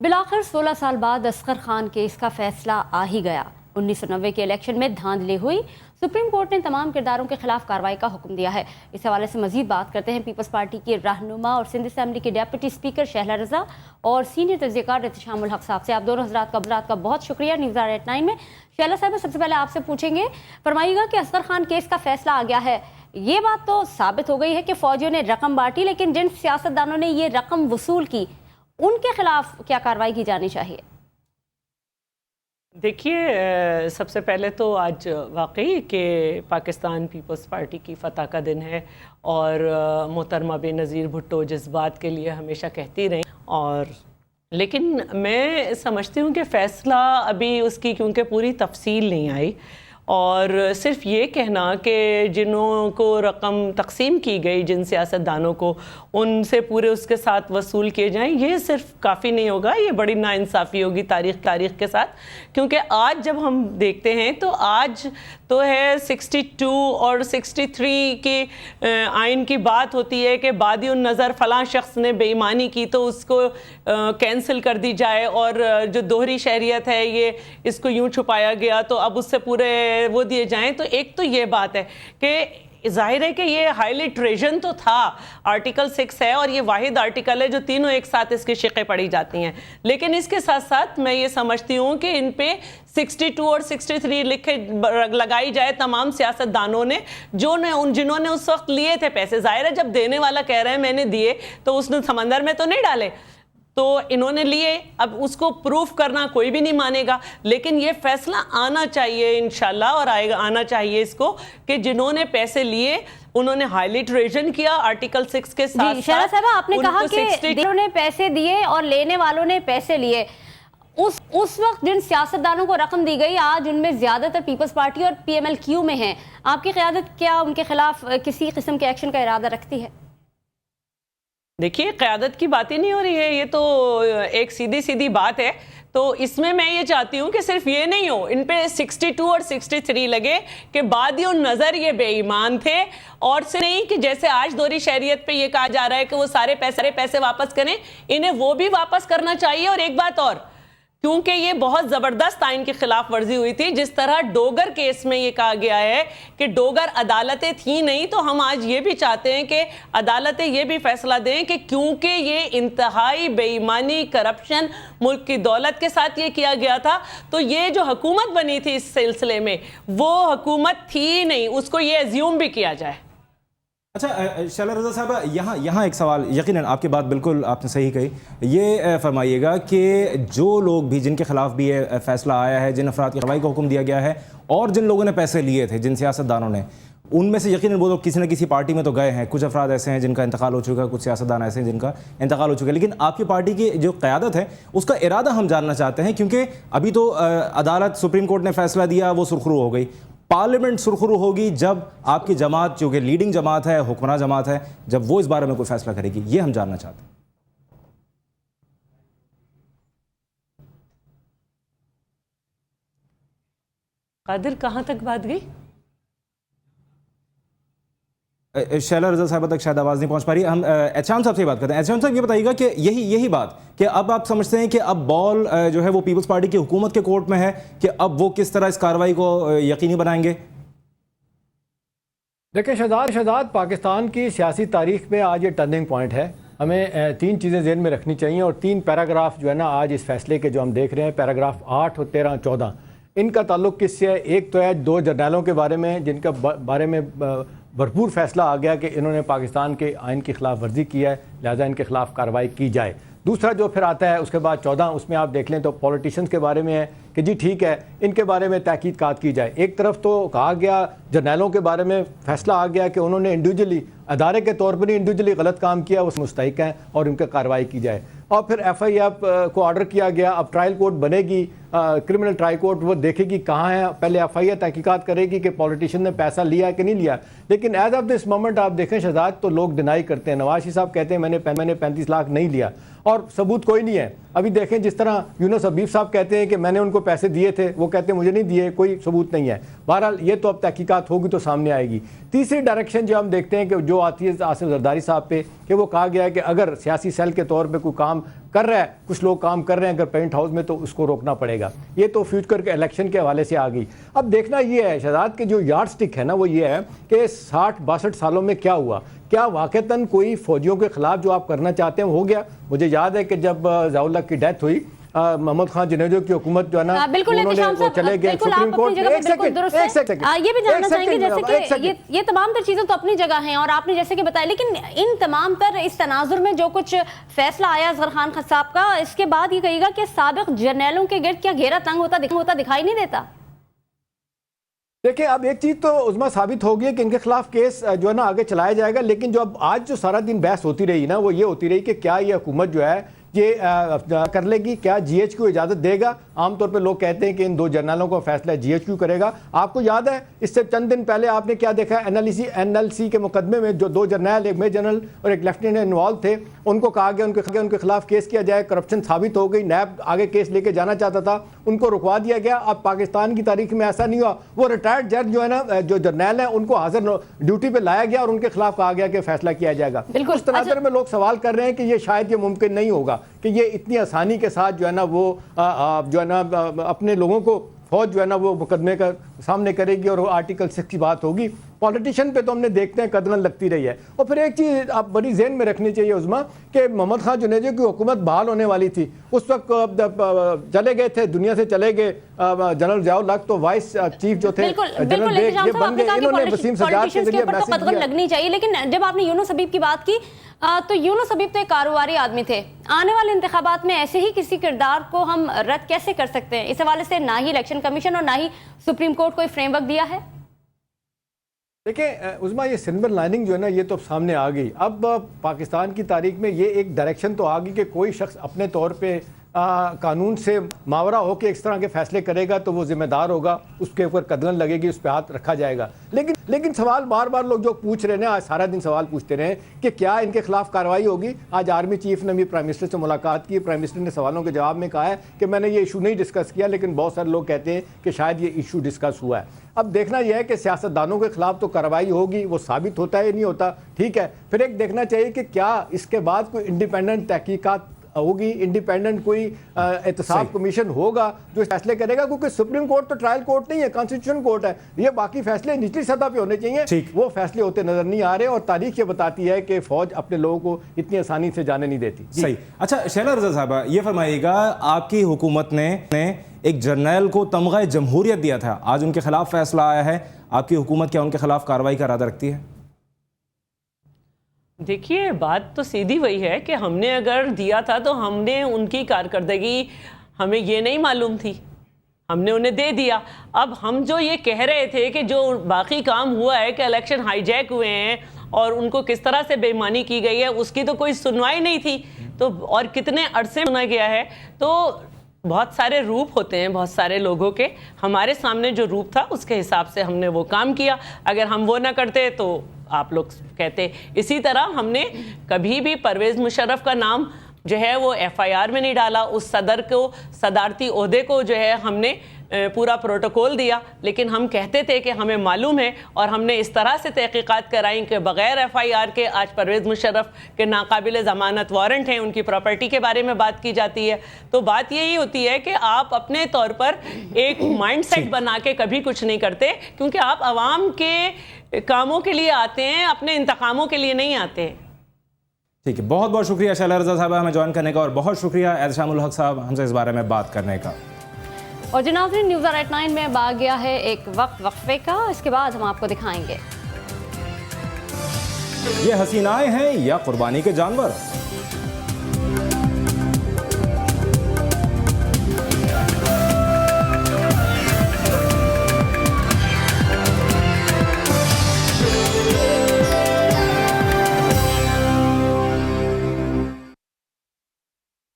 बिलाखिर 16 साल बाद असगर खान केस का फैसला आ ही गया। 1990 के इलेक्शन में धांधली हुई। सुप्रीम कोर्ट ने तमाम किरदारों के खिलाफ कार्रवाई का हुक्म दिया है। इस हवाले से मजीद बात करते हैं पीपल्स पार्टी के रहनुमा और सिंध असेंबली के डेप्यूटी स्पीकर शहला रजा और सीनियर तजज़ियाकार एहतशामुल हक साहब से। आप दोनों हजरात का बहुत शुक्रिया न्यूज़ 8 में। शहला साहब, सबसे पहले आपसे पूछेंगे, फरमाइएगा कि असगर खान केस का फैसला आ गया है। ये बात तो साबित हो गई है कि फौजियों ने रकम बांटी, लेकिन जिन सियासतदानों ने ये रकम वसूल की उनके खिलाफ क्या कार्रवाई की जानी चाहिए? देखिए, सबसे पहले तो आज वाकई कि पाकिस्तान पीपल्स पार्टी की फ़तह का दिन है और मोहतरमा बेनज़ीर भुट्टो जज्बात के लिए हमेशा कहती रही, और लेकिन मैं समझती हूँ कि फ़ैसला अभी उसकी क्योंकि पूरी तफसील नहीं आई, और सिर्फ ये कहना कि जिन्हों को रकम तकसीम की गई, जिन सियासतदानों को, उनसे पूरे उसके साथ वसूल किए जाएं, ये सिर्फ काफ़ी नहीं होगा। ये बड़ी नाइंसाफ़ी होगी तारीख़ के साथ, क्योंकि आज जब हम देखते हैं तो आज तो है 62 और 63 की आइन की बात होती है कि बादिउन नज़र फ़लाँ शख्स ने बेईमानी की तो उसको कैंसिल कर दी जाए, और जो दोहरी शहरियत है ये इसको यूँ छुपाया गया तो अब उससे पूरे वो दिए जाएं। तो एक तो ये बात है कि जाहिर है कि ये हाईली ट्रेजन तो था, आर्टिकल 6 है और ये वाहिद आर्टिकल है जो तीनों एक साथ इसकी शिक़ें पड़ी जाती हैं, लेकिन इसके साथ साथ मैं ये समझती हूँ कि इन पे 62 और 63 लिखे लगाई जाए तमाम सियासतदानों ने जिन्होंने उस वक्त लिए थे पैसे। जाहिर है जब देने वाला कह रहा है मैंने दिए तो उसने समंदर में तो नहीं डाले, तो इन्होंने लिए, अब उसको प्रूफ करना कोई भी नहीं मानेगा। लेकिन ये फैसला आना चाहिए इंशाल्लाह, और आना चाहिए इसको कि जिन्होंने पैसे लिए उन्होंने हाईली ट्रेजन किया आर्टिकल 6 के साथ। शहला साहब, आपने कहा कि जिन्होंने पैसे दिए और लेने वालों ने पैसे लिए, उस वक्त जिन सियासतदानों को रकम दी गई आज उनमें ज्यादातर पीपल्स पार्टी और PMLQ में हैं। आपकी क़यादत क्या उनके खिलाफ किसी किस्म के एक्शन का इरादा रखती है? देखिए, क़यादत की बात ही नहीं हो रही है, ये तो एक सीधी सीधी बात है। तो इसमें मैं ये चाहती हूँ कि सिर्फ ये नहीं हो, इन पे 62 और 63 लगे कि बादिउन नज़र ये बेईमान थे, और से नहीं कि जैसे आज दोहरी शहरियत पे ये कहा जा रहा है कि वो सारे पैसे वापस करें, इन्हें वो भी वापस करना चाहिए। और एक बात और, क्योंकि ये बहुत ज़बरदस्त आइन की खिलाफ वर्जी हुई थी, जिस तरह डोगर केस में ये कहा गया है कि डोगर अदालतें थी नहीं, तो हम आज ये भी चाहते हैं कि अदालतें ये भी फैसला दें कि क्योंकि ये इंतहाई बेईमानी, करप्शन, मुल्क की दौलत के साथ ये किया गया था, तो ये जो हुकूमत बनी थी इस सिलसिले में वो हुकूमत थी नहीं, उसको ये एज्यूम भी किया जाए। अच्छा शहला रजा साहब, यहाँ एक सवाल, यकीनन आपकी बात बिल्कुल आपने सही कही। ये फरमाइएगा कि जो लोग भी जिनके खिलाफ भी ये फैसला आया है, जिन अफराद की कार्रवाई का हुक्म दिया गया है, और जिन लोगों ने पैसे लिए थे, जिन सियासतदानों ने, उनमें से यकीनन वो लोग किसी न किसी पार्टी में तो गए हैं। कुछ अफराद ऐसे हैं जिनका इंतकाल हो चुका है, कुछ सियासतदान ऐसे हैं जिनका इंतकाल हो चुका है, लेकिन आपकी पार्टी की जो क़यादत है उसका इरादा हम जानना चाहते हैं, क्योंकि अभी तो अदालत, सुप्रीम कोर्ट ने फैसला दिया, वो सुरखरू हो गई। पार्लियामेंट सुरखरू होगी जब आपकी जमात, जो कि लीडिंग जमात है, हुक्मरान जमात है, जब वो इस बारे में कोई फैसला करेगी। ये हम जानना चाहते हैं। कादिर, कहाँ तक बात गई? शहला रजा साहब तक शायद आवाज़ नहीं पहुंच पा रही। हम एहतशाम साहब से बात करते हैं। एहतशाम साहब, ये बताइएगा कि यही बात कि अब आप समझते हैं कि अब बॉल जो है वो पीपल्स पार्टी की हुकूमत के कोर्ट में है कि अब वो किस तरह इस कार्रवाई को यकीनी बनाएंगे? देखिए शहजाद, पाकिस्तान की सियासी तारीख में आज ये टर्निंग पॉइंट है। हमें 3 चीज़ें ज़हन में रखनी चाहिए, और 3 पैराग्राफ जो है ना आज इस फैसले के जो हम देख रहे हैं, पैराग्राफ 8 और 13 14, इनका ताल्लुक किससे है? एक तो है 2 जर्नैलों के बारे में, जिनका बारे में भरपूर फैसला आ गया कि इन्होंने पाकिस्तान के आइन की खिलाफ वर्जी की है, लिहाजा इनके खिलाफ कार्रवाई की जाए। दूसरा जो फिर आता है उसके बाद 14, उसमें आप देख लें तो पॉलिटिशियंस के बारे में है कि जी ठीक है, इनके बारे में तहकीकात की जाए। एक तरफ तो कहा गया, जर्नैलों के बारे में फैसला आ गया कि उन्होंने इंडिविजुअली, अदारे के तौर पर ही इंडिविजुअली गलत काम किया, वो मुस्तहिक हैं और उनका कार्रवाई की जाए। और फिर FIR को ऑर्डर किया गया, अब ट्रायल कोर्ट बनेगी, क्रिमिनल ट्रायल कोर्ट, वो देखेगी कहाँ है, पहले FIR तहकीकात करेगी कि पॉलिटिशियन ने पैसा लिया है कि नहीं लिया। लेकिन एज ऑफ दिस मोमेंट आप देखें शहजाद, तो लोग डिनाई करते हैं। नवाज शरीफ साहब कहते हैं मैंने 35 लाख नहीं लिया, और सबूत कोई नहीं है। अभी देखें जिस तरह यूनुस हबीब साहब कहते हैं कि मैंने उनको पैसे दिए थे, वो कहते हैं मुझे नहीं दिए, कोई सबूत नहीं है। बहरहाल ये तो अब तहकीकात होगी तो सामने आएगी। तीसरी डायरेक्शन जो हम देखते हैं कि जो आती है आसिफ जरदारी साहब पे, कि वो कहा गया है कि अगर सियासी सेल के तौर पे कोई काम कर रहा है, कुछ लोग काम कर रहे हैं अगर पेंट हाउस में, तो उसको रोकना पड़ेगा। ये तो फ्यूचर के इलेक्शन के हवाले से आ गई। अब देखना ये है शहजाद के जो यार्ड स्टिक है ना, वो ये है कि 60-62 सालों में क्या हुआ, क्या वाकईतन कोई फौजियों के खिलाफ जो आप करना चाहते हैं हो गया। मुझे याद है कि जब ज़ियाउल्लाह की डेथ हुई, मोहम्मद खान जुनेजो की हुकूमत जो है ना, उन्होंने चले गए सुप्रीम कोर्ट। एक सेकंड, ये भी जानना चाहेंगे जैसे कि ये तमाम तर चीजें तो अपनी जगह हैं और आपने जैसे कि बताया, लेकिन इन तमाम तर इस तनाजुर में जो कुछ फैसला आया असगर खान साहब का, इसके बाद ये कहेगा कि साबिक जर्नैलों के गिर्द क्या घेरा तंग होता दिखाई नहीं देता। देखिए, अब एक चीज़ तो उज़मा साबित हो गई कि इनके खिलाफ केस जो है ना आगे चलाया जाएगा, लेकिन जो अब आज जो सारा दिन बहस होती रही ना, वो ये होती रही कि क्या ये हुकूमत जो है ये कर लेगी, क्या GH को इजाज़त देगा। आमतौर पे लोग कहते हैं कि इन 2 जर्नलों का फैसला GH करेगा। आपको याद है इससे चंद दिन पहले आपने क्या देखा, NLC के मुकदमे में जो 2 जर्नल, एक मेजर जनरल और एक लेफ्टिनेंट इन्वॉल्व थे, उनको कहा गया उनके खिलाफ केस किया जाए। करप्शन साबित हो गई, नैब आगे केस लेके जाना चाहता था, उनको रुकवा दिया गया। अब पाकिस्तान की तारीख में ऐसा नहीं हुआ, वो रिटायर्ड जज जो है ना, जो जर्नल है, उनको हाजिर ड्यूटी पे लाया गया और उनके खिलाफ कहा गया कि फैसला किया जाएगा। उस तनाज़ुर में लोग सवाल कर रहे हैं कि ये शायद ये मुमकिन नहीं होगा कि ये इतनी आसानी के साथ जो है ना वो जो है ना अपने लोगों को फौज जो है ना वो मुकदमे का सामने करेगी और आर्टिकल 6 की बात होगी। पॉलिटिशियन पे तो हमने देखते हैं कदगन लगती रही है। और फिर एक चीज़ आप बड़ी ज़हन में रखनी चाहिए उज़मा, कि मोहम्मद खान जुनेजो की हुकूमत बहाल होने वाली थी, उस वक्त चले गए थे, दुनिया से चले गए जनरल ज़ियाउल हक, तो वाइस चीफ जो थे जनरल बेग ये बन गए। इन्होंने वसीम सज्जाद के जरिए मैसेज कदगन लगनी चाहिए। लेकिन जब आपने यूनुस हबीब की बात की, तो यूनुस हबीब तो एक कारोबारी आदमी थे, आने वाले इंतखाबात में ऐसे ही किसी किरदार को हम रद्द कैसे कर सकते हैं? इस हवाले से ना ही इलेक्शन कमीशन और ना ही सुप्रीम कोर्ट कोई फ्रेमवर्क दिया है। देखिए उज़मा, ये सिल्वर लाइनिंग जो है ना, ये तो सामने आ गई। अब पाकिस्तान की तारीख में ये एक डायरेक्शन तो आ गई कि कोई शख्स अपने तौर पे कानून से मावरा हो के इस तरह के फैसले करेगा तो वो जिम्मेदार होगा, उसके ऊपर कदगन लगेगी, उस पर हाथ रखा जाएगा। लेकिन सवाल बार बार लोग जो पूछ रहे हैं, आज सारा दिन सवाल पूछते रहे कि क्या इनके खिलाफ कार्रवाई होगी। आज आर्मी चीफ ने भी प्राइम मिनिस्टर से मुलाकात की, प्राइम मिनिस्टर ने सवालों के जवाब में कहा है कि मैंने ये इशू नहीं डिस्कस किया, लेकिन बहुत सारे लोग कहते हैं कि शायद ये इशू डिस्कस हुआ है। अब देखना यह है कि सियासतदानों के खिलाफ तो कार्रवाई होगी, वो साबित होता है नहीं होता, ठीक है। फिर एक देखना चाहिए कि क्या इसके बाद कोई इंडिपेंडेंट तहकीकात होगी, इंडिपेंडेंट कोई एहतसाब कमीशन होगा जो फैसले करेगा, क्योंकि सुप्रीम कोर्ट तो ट्रायल कोर्ट नहीं है, कॉन्स्टिट्यूशन कोर्ट है। ये बाकी फैसले निचली सतह पे होने चाहिए, वो फैसले होते नजर नहीं आ रहे। और तारीख ये बताती है कि फौज अपने लोगों को इतनी आसानी से जाने नहीं देती। सही। अच्छा शैला रज़ा साहबा, ये फरमाइएगा, आपकी हुकूमत ने एक जर्नैल को तमगा जमहूरियत दिया था, आज उनके खिलाफ फैसला आया है, आपकी हुकूमत क्या उनके खिलाफ कार्रवाई का इरादा रखती है? देखिए, बात तो सीधी वही है कि हमने अगर दिया था तो हमने उनकी कारकर्दगी हमें ये नहीं मालूम थी, हमने उन्हें दे दिया। अब हम जो ये कह रहे थे कि जो बाकी काम हुआ है कि इलेक्शन हाईजैक हुए हैं और उनको किस तरह से बेईमानी की गई है, उसकी तो कोई सुनवाई नहीं थी, तो और कितने अरसे सुना गया है। तो बहुत सारे रूप होते हैं बहुत सारे लोगों के, हमारे सामने जो रूप था उसके हिसाब से हमने वो काम किया। अगर हम वो ना करते तो आप लोग कहते। इसी तरह हमने कभी भी परवेज़ मुशर्रफ का नाम जो है वो FIR में नहीं डाला, उस सदर को, सदारती ओहदे को जो है हमने पूरा प्रोटोकॉल दिया, लेकिन हम कहते थे कि हमें मालूम है और हमने इस तरह से तहकीकात कराई कि बग़ैर FIR के आज परवेज़ मुशर्रफ के नाकाबिल ज़मानत वारंट हैं, उनकी प्रॉपर्टी के बारे में बात की जाती है। तो बात यही होती है कि आप अपने तौर पर एक माइंड सेट बना के कभी कुछ नहीं करते, क्योंकि आप आवाम के कामों के लिए आते हैं, अपने इंतकामों के लिए नहीं आते हैं। ठीक है, बहुत बहुत शुक्रिया शैला रज़ा साहब हमें ज्वाइन करने का, और बहुत शुक्रिया एहतशामुल हक साहब हमसे इस बारे में बात करने का। और जो नाज़रीन, न्यूज़ एट 9 में आ गया है एक वक्फे का, इसके बाद हम आपको दिखाएंगे ये हसीनाएं हैं या कुर्बानी के जानवर।